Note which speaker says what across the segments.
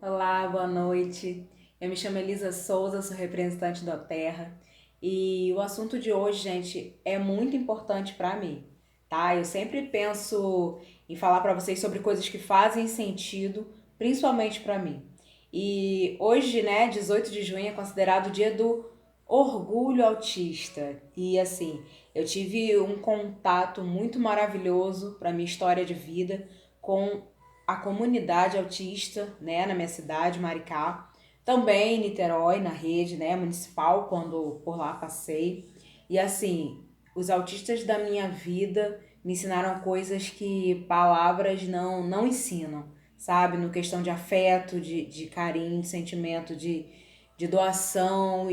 Speaker 1: Olá, boa noite. Eu me chamo Elisa Souza, sou representante da Terra e o assunto de hoje, gente, é muito importante para mim, tá? Eu sempre penso em falar para vocês sobre coisas que fazem sentido, principalmente para mim. E hoje, né, 18 de junho é considerado o dia do orgulho autista. E assim, eu tive um contato muito maravilhoso para minha história de vida com a comunidade autista, né, na minha cidade, Maricá, também em Niterói, na rede, né, municipal, quando por lá passei. E assim, os autistas da minha vida me ensinaram coisas que palavras não ensinam, sabe? No questão de afeto, de carinho, de sentimento, de doação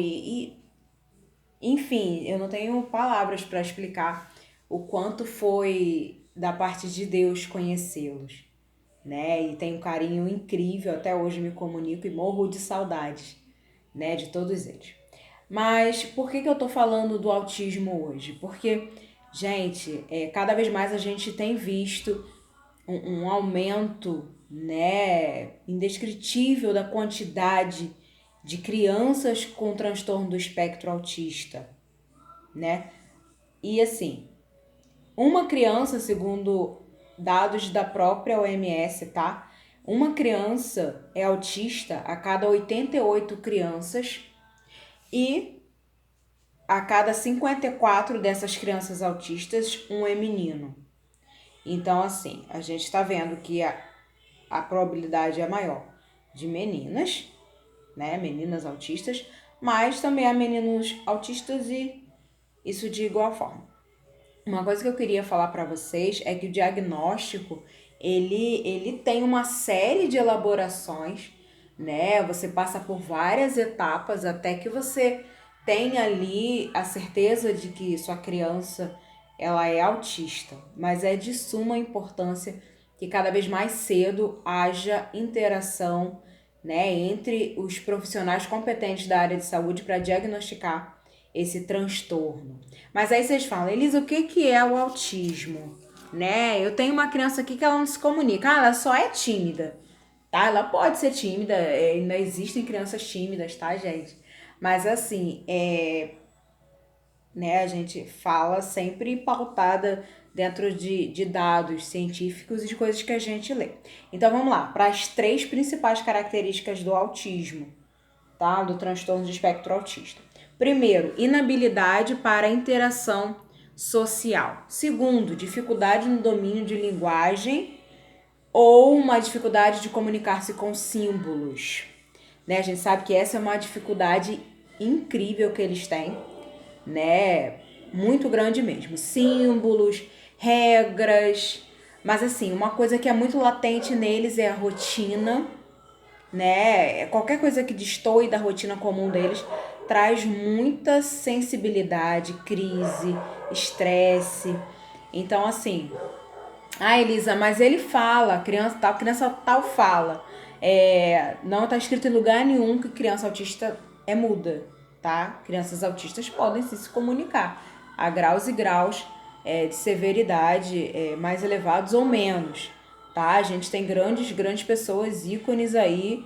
Speaker 1: enfim, eu não tenho palavras para explicar o quanto foi da parte de Deus conhecê-los, né? E tenho um carinho incrível, até hoje me comunico e morro de saudades, né, de todos eles. Mas por que eu tô falando do autismo hoje? Porque, gente, cada vez mais a gente tem visto um aumento, né, indescritível da quantidade de crianças com transtorno do espectro autista, né? E assim, uma criança, segundo dados da própria OMS, tá? Uma criança é autista a cada 88 crianças e a cada 54 dessas crianças autistas, um é menino. Então, assim, a gente está vendo que a probabilidade é maior de meninas, né? Meninas autistas, mas também há meninos autistas e isso de igual forma. Uma coisa que eu queria falar para vocês é que o diagnóstico, ele tem uma série de elaborações, né? Você passa por várias etapas até que você tenha ali a certeza de que sua criança ela é autista, mas é de suma importância que cada vez mais cedo haja interação, né, entre os profissionais competentes da área de saúde para diagnosticar esse transtorno. Mas aí vocês falam, Elisa, o que é o autismo? Né? Eu tenho uma criança aqui que ela não se comunica. Ah, ela só é tímida, tá? Ela pode ser tímida, ainda existem crianças tímidas, tá, gente? Mas assim, né, a gente fala sempre pautada dentro de dados científicos e de coisas que a gente lê. Então vamos lá, para as três principais características do autismo, tá? Do transtorno de espectro autista. Primeiro, inabilidade para interação social. Segundo, dificuldade no domínio de linguagem ou uma dificuldade de comunicar-se com símbolos. Né? A gente sabe que essa é uma dificuldade incrível que eles têm, né? Muito grande mesmo. Símbolos, regras. Mas assim, uma coisa que é muito latente neles é a rotina, né? Qualquer coisa que destoe da rotina comum deles traz muita sensibilidade, crise, estresse. Então, assim, Elisa, mas ele fala, criança tal fala. Não tá escrito em lugar nenhum que criança autista é muda, tá? Crianças autistas podem sim se comunicar a graus e graus de severidade mais elevados ou menos, tá? A gente tem grandes pessoas, ícones aí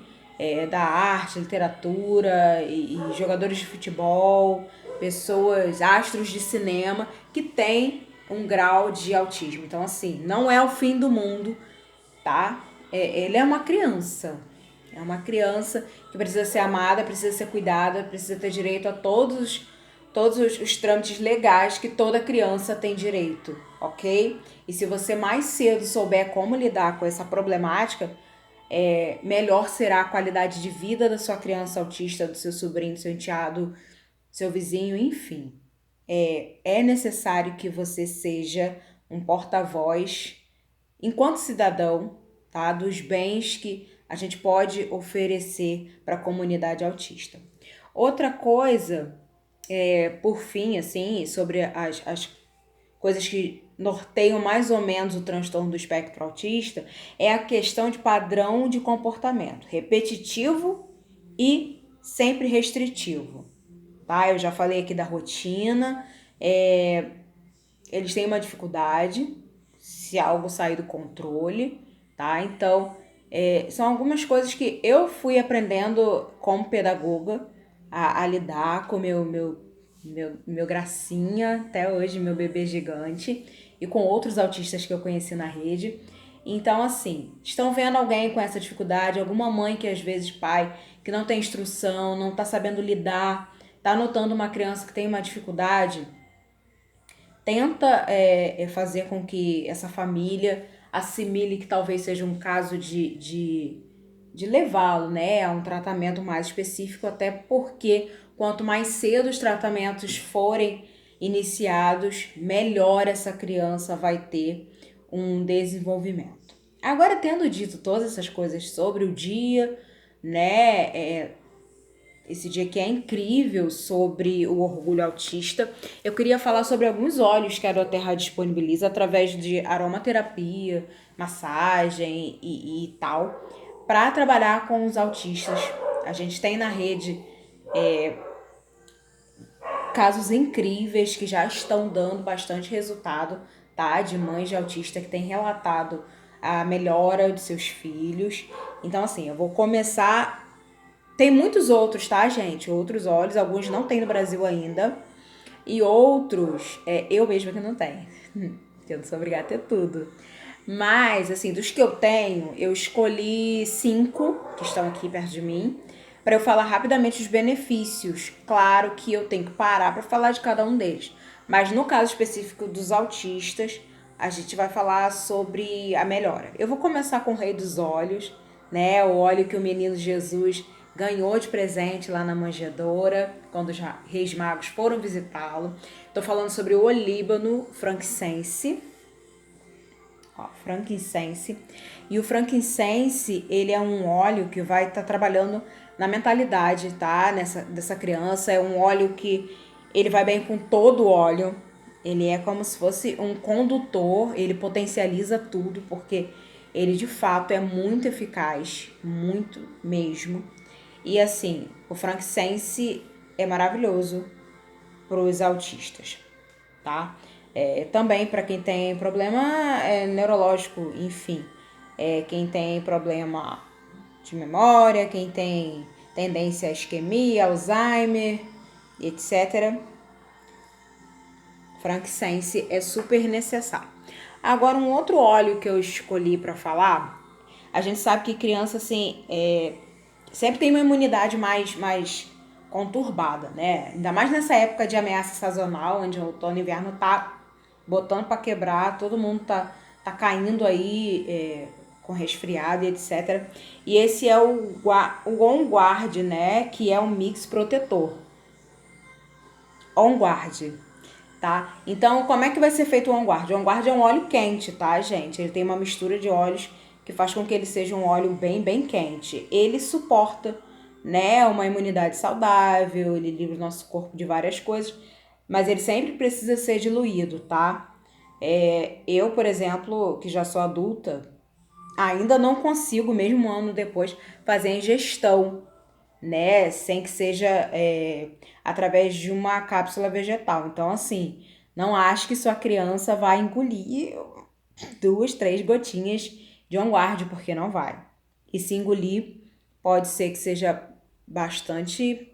Speaker 1: da arte, literatura e jogadores de futebol, pessoas, astros de cinema que têm um grau de autismo. Então, assim, não é o fim do mundo, tá? Ele é uma criança. É uma criança que precisa ser amada, precisa ser cuidada, precisa ter direito a todos os trâmites legais que toda criança tem direito, ok? E se você mais cedo souber como lidar com essa problemática, melhor será a qualidade de vida da sua criança autista, do seu sobrinho, do seu enteado, seu vizinho, enfim. É necessário que você seja um porta-voz, enquanto cidadão, tá? Dos bens que a gente pode oferecer para a comunidade autista. Outra coisa, por fim, assim, sobre as coisas que norteiam mais ou menos o transtorno do espectro autista, é a questão de padrão de comportamento repetitivo e sempre restritivo, tá? Eu já falei aqui da rotina, eles têm uma dificuldade se algo sair do controle, tá? Então, São algumas coisas que eu fui aprendendo como pedagoga a lidar com meu gracinha, até hoje, meu bebê gigante, e com outros autistas que eu conheci na rede. Então, assim, estão vendo alguém com essa dificuldade, alguma mãe que às vezes, pai, que não tem instrução, não está sabendo lidar, está notando uma criança que tem uma dificuldade, tenta fazer com que essa família assimile que talvez seja um caso de levá-lo, né, a um tratamento mais específico, até porque quanto mais cedo os tratamentos forem iniciados, melhor essa criança vai ter um desenvolvimento. Agora, tendo dito todas essas coisas sobre o dia, né, esse dia que é incrível sobre o orgulho autista, eu queria falar sobre alguns óleos que a Aroterra disponibiliza através de aromaterapia, massagem e tal, para trabalhar com os autistas. A gente tem na rede casos incríveis que já estão dando bastante resultado, tá? De mães de autista que têm relatado a melhora de seus filhos. Então, assim, eu vou começar. Tem muitos outros, tá, gente? Outros óleos, alguns não tem no Brasil ainda. E outros, eu mesma que não tenho. Eu não sou obrigada a ter tudo. Mas, assim, dos que eu tenho, eu escolhi 5 que estão aqui perto de mim, para eu falar rapidamente os benefícios. Claro que eu tenho que parar para falar de cada um deles. Mas no caso específico dos autistas, a gente vai falar sobre a melhora. Eu vou começar com o Rei dos Óleos, né? O óleo que o menino Jesus ganhou de presente lá na manjedoura, quando os reis magos foram visitá-lo. Tô falando sobre o olíbano frankincense. Ó, frankincense. E o frankincense, ele é um óleo que vai estar trabalhando na mentalidade, tá? Dessa criança. É um óleo que ele vai bem com todo o óleo. Ele é como se fosse um condutor, ele potencializa tudo, porque ele de fato é muito eficaz, muito mesmo. E assim, o frankincense é maravilhoso para os autistas, tá? Também para quem tem problema neurológico, enfim, quem tem problema de memória, quem tem tendência à isquemia, Alzheimer, etc. Frankincense é super necessário. Agora, um outro óleo que eu escolhi para falar, a gente sabe que criança, assim, sempre tem uma imunidade mais conturbada, né? Ainda mais nessa época de ameaça sazonal, onde o outono e inverno tá botando para quebrar, todo mundo tá caindo aí com resfriado e etc. E esse é o On Guard, né? Que é um mix protetor. On Guard, tá? Então, como é que vai ser feito o On Guard? O On Guard é um óleo quente, tá, gente? Ele tem uma mistura de óleos que faz com que ele seja um óleo bem quente. Ele suporta, né, uma imunidade saudável, ele livra o nosso corpo de várias coisas, mas ele sempre precisa ser diluído, tá? Eu, por exemplo, que já sou adulta, ainda não consigo, mesmo um ano depois, fazer a ingestão, né? Sem que seja através de uma cápsula vegetal. Então, assim, não acho que sua criança vai engolir 2, 3 gotinhas de On Guard, porque não vai. E se engolir, pode ser que seja bastante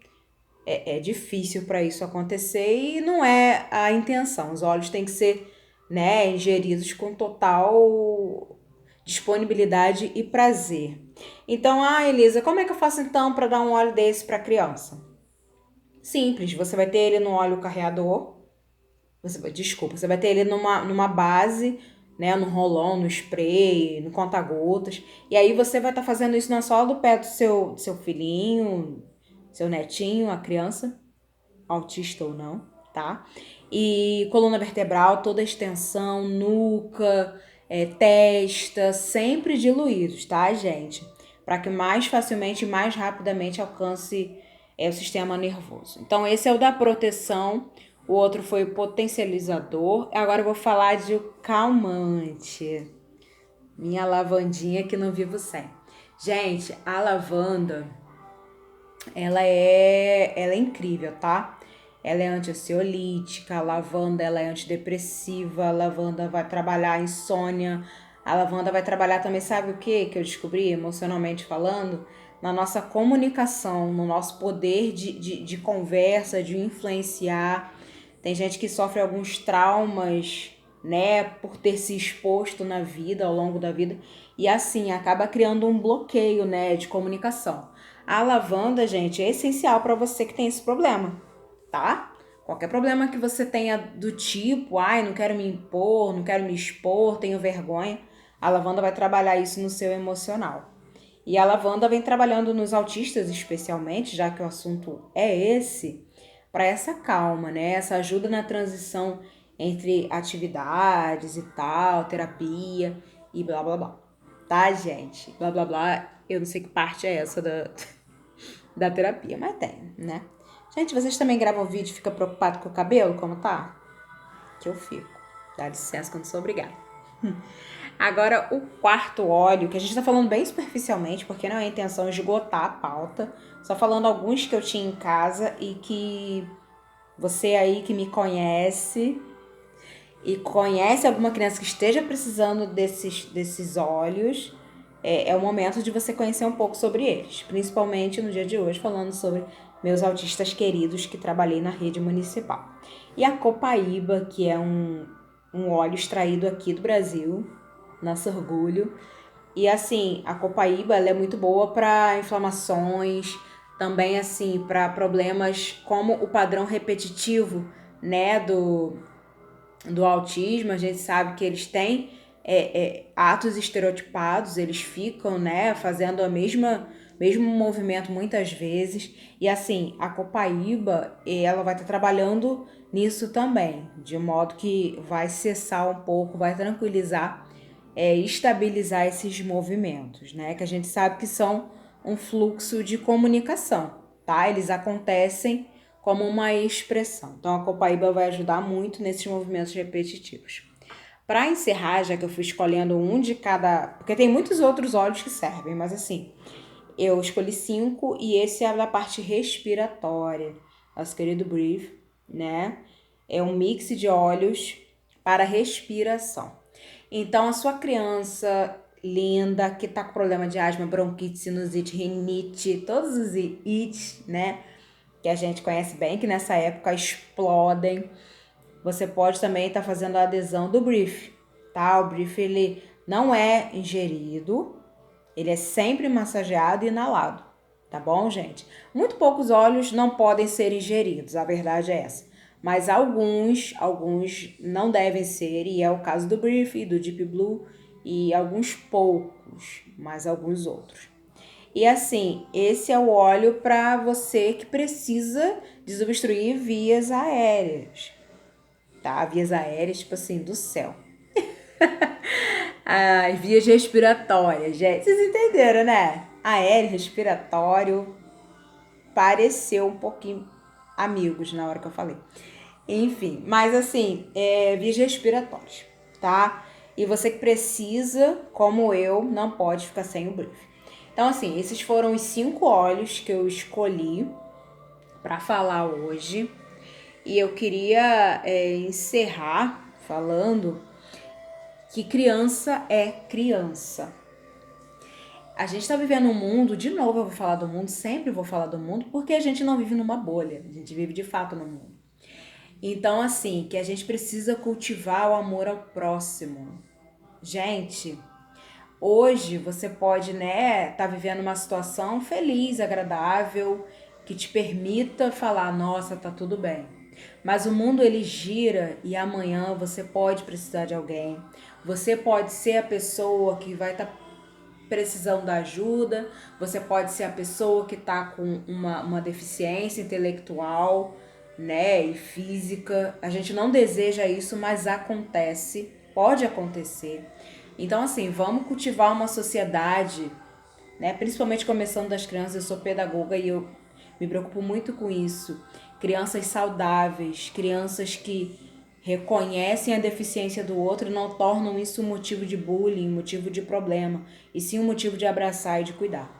Speaker 1: difícil para isso acontecer e não é a intenção. Os óleos têm que ser, né, ingeridos com total disponibilidade e prazer. Então, Elisa, como é que eu faço então para dar um óleo desse para criança? Simples, você vai ter ele no óleo carreador. Você vai ter ele numa base, né, no roll-on, no spray, no conta-gotas. E aí você vai estar fazendo isso na sola do pé do seu filhinho, seu netinho, a criança, autista ou não, tá? E coluna vertebral, toda a extensão, nuca, testa, sempre diluídos, tá, gente? Para que mais facilmente e mais rapidamente alcance o sistema nervoso. Então, esse é o da proteção, o outro foi o potencializador. Agora eu vou falar de o calmante. Minha lavandinha que não vivo sem. Gente, a lavanda, ela é incrível, tá? Ela é anti-ansiolítica, a lavanda ela é antidepressiva, a lavanda vai trabalhar a insônia, A lavanda vai trabalhar também, sabe o que eu descobri, emocionalmente falando? Na nossa comunicação, no nosso poder de conversa, de influenciar. Tem gente que sofre alguns traumas, né, por ter se exposto na vida, ao longo da vida, e assim acaba criando um bloqueio, né, de comunicação. A lavanda, gente, é essencial para você que tem esse problema, tá? Qualquer problema que você tenha do tipo, ai, não quero me impor, não quero me expor, tenho vergonha, a lavanda vai trabalhar isso no seu emocional. E a lavanda vem trabalhando nos autistas, especialmente, já que o assunto é esse, para essa calma, né? Essa ajuda na transição entre atividades e tal, terapia e blá blá blá. Tá, gente? Blá blá blá, eu não sei que parte é essa da terapia, mas tem, né? Gente, vocês também gravam vídeo e ficam preocupados com o cabelo, como tá? Que eu fico. Dá licença que eu não sou obrigada. Agora, o quarto óleo, que a gente tá falando bem superficialmente, porque não é a intenção esgotar a pauta, só falando alguns que eu tinha em casa e que você aí que me conhece e conhece alguma criança que esteja precisando desses óleos, é o momento de você conhecer um pouco sobre eles, principalmente no dia de hoje, falando sobre meus autistas queridos que trabalhei na rede municipal. E a copaíba, que é um óleo extraído aqui do Brasil, nosso orgulho. E assim, a copaíba ela é muito boa para inflamações, também assim, para problemas como o padrão repetitivo, né, do autismo. A gente sabe que eles têm atos estereotipados, eles ficam, né, fazendo mesmo movimento muitas vezes. E assim, a copaíba, ela vai estar trabalhando nisso também, de modo que vai cessar um pouco, vai tranquilizar, estabilizar esses movimentos, né? Que a gente sabe que são um fluxo de comunicação, tá? Eles acontecem como uma expressão. Então, a copaíba vai ajudar muito nesses movimentos repetitivos. Para encerrar, já que eu fui escolhendo um de cada... Porque tem muitos outros óleos que servem, mas assim, eu escolhi 5 e esse é da parte respiratória. Nosso querido Breathe, né? É um mix de óleos para respiração. Então, a sua criança linda que tá com problema de asma, bronquite, sinusite, rinite, todos os ites, né? Que a gente conhece bem, que nessa época explodem. Você pode também estar fazendo a adesão do Brief, tá? O Brief, ele não é ingerido, ele é sempre massageado e inalado, tá bom, gente? Muito poucos óleos não podem ser ingeridos, a verdade é essa. Mas alguns não devem ser, e é o caso do Brief, do Deep Blue e alguns poucos, mas alguns outros. E assim, esse é o óleo para você que precisa desobstruir vias aéreas, tá? Vias aéreas, tipo assim, do céu. As vias respiratórias, gente. Vocês entenderam, né? Aéreo, respiratório, pareceu um pouquinho amigos na hora que eu falei. Enfim, mas assim, vias respiratórias, tá? E você que precisa, como eu, não pode ficar sem o Brief. Então, assim, esses foram os 5 óleos que eu escolhi para falar hoje. E eu queria encerrar falando que criança é criança. A gente está vivendo um mundo, de novo eu vou falar do mundo, sempre vou falar do mundo, porque a gente não vive numa bolha, a gente vive de fato no mundo. Então, assim, que a gente precisa cultivar o amor ao próximo. Gente, hoje você pode, né, tá vivendo uma situação feliz, agradável, que te permita falar, nossa, tá tudo bem. Mas o mundo ele gira e amanhã você pode precisar de alguém. Você pode ser a pessoa que vai estar precisando da ajuda. Você pode ser a pessoa que tá com uma deficiência intelectual, né, e física. A gente não deseja isso, mas acontece, pode acontecer. Então, assim, vamos cultivar uma sociedade, né? Principalmente começando das crianças. Eu sou pedagoga e eu me preocupo muito com isso. Crianças saudáveis, crianças que reconhecem a deficiência do outro e não tornam isso motivo de bullying, motivo de problema, e sim um motivo de abraçar e de cuidar.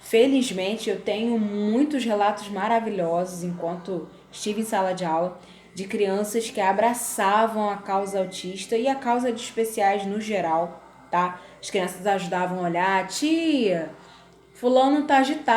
Speaker 1: Felizmente, eu tenho muitos relatos maravilhosos enquanto estive em sala de aula de crianças que abraçavam a causa autista e a causa de especiais no geral, tá? As crianças ajudavam a olhar, tia, fulano tá agitado.